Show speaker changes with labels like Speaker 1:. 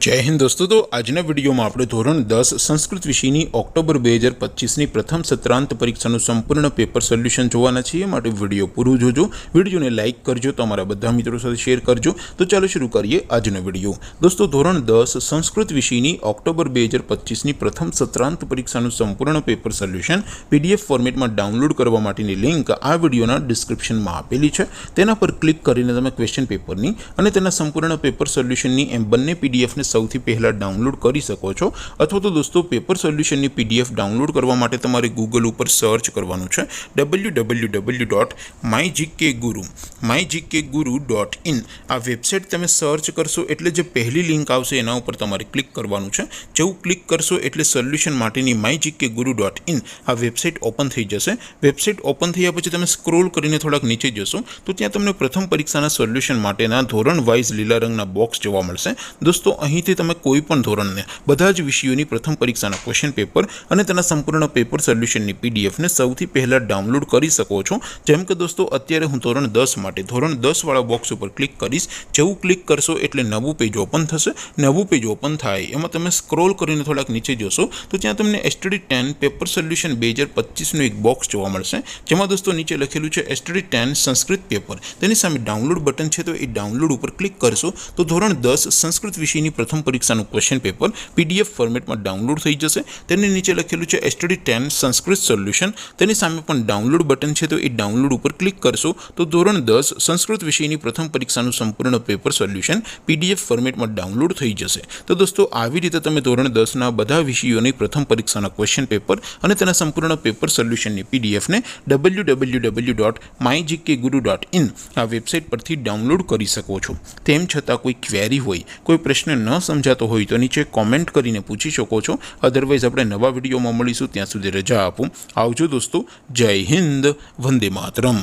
Speaker 1: जय हिंद दोस्तों। तो આજના વિડીયોમાં આપણે ધોરણ 10 સંસ્કૃત વિષયની ઓક્ટોબર 2025ની પ્રથમ સત્રાંત પરીક્ષાનું સંપૂર્ણ પેપર સોલ્યુશન જોવાના છીએ। માટે વિડીયો પૂરું જોજો, વિડીયોને લાઇક કરજો, તમારા બધા મિત્રો સાથે શેર કરજો। તો ચાલો શરૂ કરીએ આજનો વિડીયો। દોસ્તો ધોરણ 10 સંસ્કૃત વિષયની ઓક્ટોબર 2025ની પ્રથમ સત્રાંત પરીક્ષાનું સંપૂર્ણ પેપર સોલ્યુશન PDF ફોર્મેટમાં ડાઉનલોડ કરવા માટેની લિંક આ વિડીયોના ડિસ્ક્રિપ્શનમાં આપેલી છે। તેના પર ક્લિક કરીને તમે ક્વેશ્ચન પેપરની અને તેના સંપૂર્ણ પેપર સોલ્યુશનની એમ બંને PDF ને સૌથી પહેલા ડાઉનલોડ કરી શકો છો। અથવા તો દોસ્તો પેપર સોલ્યુશનની PDF ડાઉનલોડ કરવા માટે તમારે ગૂગલ ઉપર સર્ચ કરવાનું છે www.mygkguru.in। આ વેબસાઇટ તમે સર્ચ કરશો એટલે જે પહેલી લિંક આવશે એના ઉપર તમારે ક્લિક કરવાનું છે। જેવું ક્લિક કરશો એટલે સોલ્યુશન માટેની mygkguru.in આ વેબસાઇટ ઓપન થઈ જશે। વેબસાઇટ ઓપન થયા પછી તમે સ્ક્રોલ કરીને થોડાક નીચે જશો તો ત્યાં તમને પ્રથમ પરીક્ષાના સોલ્યુશન માટેના ધોરણ વાઇઝ લીલા રંગના બોક્સ જોવા મળશે। दोस्तों અહીંથી તમે કોઈ પણ ધોરણને બધા જ વિષયોની પ્રથમ પરીક્ષાના ક્વેશ્ચન પેપર અને તેના સંપૂર્ણ પેપર સોલ્યુશનની PDF ને સૌથી પહેલા ડાઉનલોડ કરી શકો છો। જેમ કે દોસ્તો અત્યારે હું ધોરણ 10 માટે ધોરણ 10 વાળા બોક્સ ઉપર ક્લિક કરીશ। જેવું ક્લિક કરશો એટલે નવું પેજ ઓપન થશે। નવું પેજ ઓપન થાય એમાં તમે સ્ક્રોલ કરીને થોડાક નીચે જશો તો ત્યાં તમને STD 10 પેપર સોલ્યુશન 2025 નું એક બોક્સ જોવા મળશે। જેમાં દોસ્તો નીચે લખેલું છે STD 10 સંસ્કૃત પેપર। તેની સામે ડાઉનલોડ બટન છે તો એ ડાઉનલોડ ઉપર ક્લિક કરશો તો ધોરણ 10 સંસ્કૃત વિષયની પ્રથમ પરીક્ષાનું ક્વેશ્ચન પેપર PDF ફોર્મેટમાં ડાઉનલોડ થઈ જશે। તેની નીચે લખેલું છે STD 10 સંસ્કૃત સોલ્યુશન। તેની સામે પણ ડાઉનલોડ બટન છે તો એ ડાઉનલોડ ઉપર ક્લિક કરશો તો ધોરણ 10 સંસ્કૃત વિષયની પ્રથમ પરીક્ષાનું સંપૂર્ણ પેપર સોલ્યુશન PDF ફોર્મેટમાં ડાઉનલોડ થઈ જશે। તો દોસ્તો આવી રીતે તમે ધોરણ 10 ના બધા વિષયોની પ્રથમ પરીક્ષાના ક્વેશ્ચન પેપર અને તેના સંપૂર્ણ પેપર સોલ્યુશનની PDF ને www.mygkguru.in આ વેબસાઇટ પરથી ડાઉનલોડ કરી શકો છો। તેમ છતાં કોઈ ક્વેરી હોય, કોઈ પ્રશ્ન ન સમજાતો હોય તો નીચે કોમેન્ટ કરીને પૂછી શકો છો। અધરવાઇઝ આપણે નવા વિડીયોમાં મળીશું, ત્યાં સુધી રજા આપો। આવજો દોસ્તો। જય હિન્દ, વંદે માતરમ।